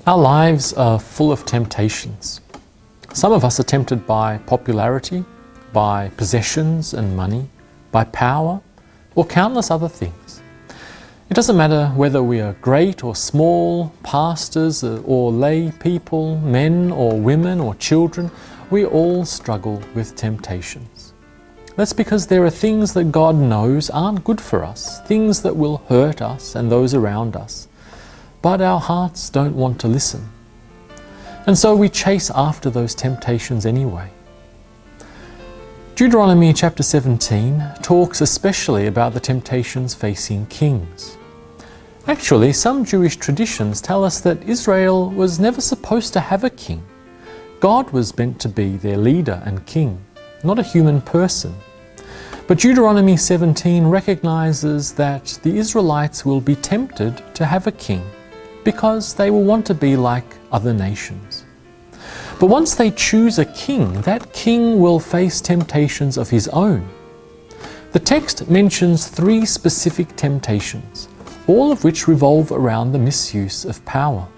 Our lives are full of temptations. Some of us are tempted by popularity, by possessions and money, by power, or countless other things. It doesn't matter whether we are great or small, pastors or lay people, men or women or children, we all struggle with temptations. That's because there are things that God knows aren't good for us, things that will hurt us and those around us. But our hearts don't want to listen. And so we chase after those temptations anyway. Deuteronomy chapter 17 talks especially about the temptations facing kings. Actually, some Jewish traditions tell us that Israel was never supposed to have a king. God was meant to be their leader and king, not a human person. But Deuteronomy 17 recognizes that the Israelites will be tempted to have a king because they will want to be like other nations. But once they choose a king, that king will face temptations of his own. The text mentions 3 specific temptations, all of which revolve around the misuse of power.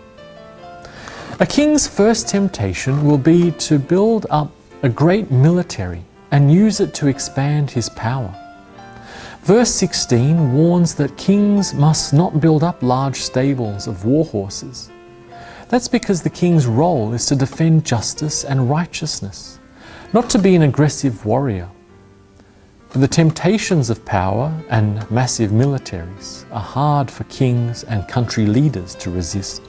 A king's first temptation will be to build up a great military and use it to expand his power. Verse 16 warns that kings must not build up large stables of war horses. That's because the king's role is to defend justice and righteousness, not to be an aggressive warrior. But the temptations of power and massive militaries are hard for kings and country leaders to resist.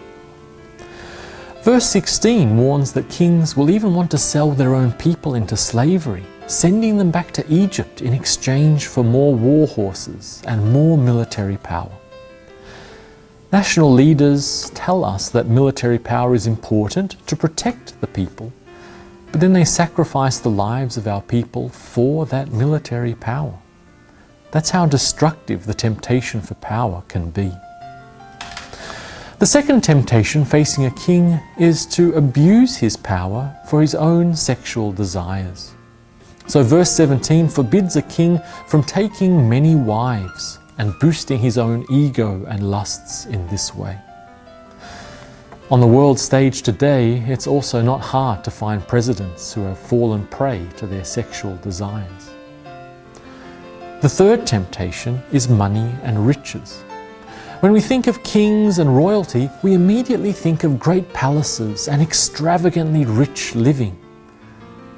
Verse 16 warns that kings will even want to sell their own people into slavery, sending them back to Egypt in exchange for more war horses and more military power. National leaders tell us that military power is important to protect the people, but then they sacrifice the lives of our people for that military power. That's how destructive the temptation for power can be. The second temptation facing a king is to abuse his power for his own sexual desires. So verse 17 forbids a king from taking many wives and boosting his own ego and lusts in this way. On the world stage today, it's also not hard to find presidents who have fallen prey to their sexual desires. The third temptation is money and riches. When we think of kings and royalty, we immediately think of great palaces and extravagantly rich living.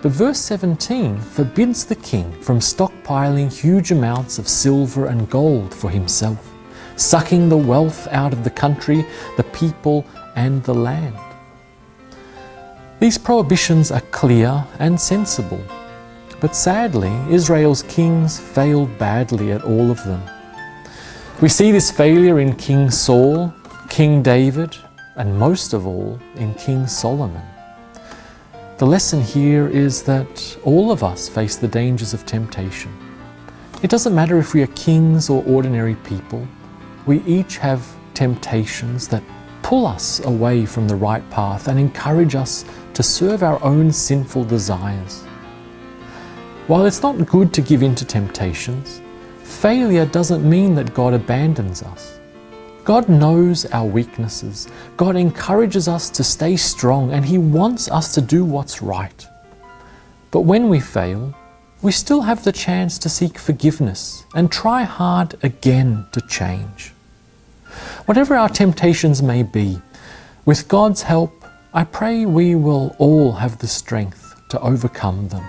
But verse 17 forbids the king from stockpiling huge amounts of silver and gold for himself, sucking the wealth out of the country, the people, and the land. These prohibitions are clear and sensible, but sadly, Israel's kings failed badly at all of them. We see this failure in King Saul, King David, and most of all in King Solomon. The lesson here is that all of us face the dangers of temptation. It doesn't matter if we are kings or ordinary people. We each have temptations that pull us away from the right path and encourage us to serve our own sinful desires. While it's not good to give in to temptations, failure doesn't mean that God abandons us. God knows our weaknesses. God encourages us to stay strong, and He wants us to do what's right. But when we fail, we still have the chance to seek forgiveness and try hard again to change. Whatever our temptations may be, with God's help, I pray we will all have the strength to overcome them.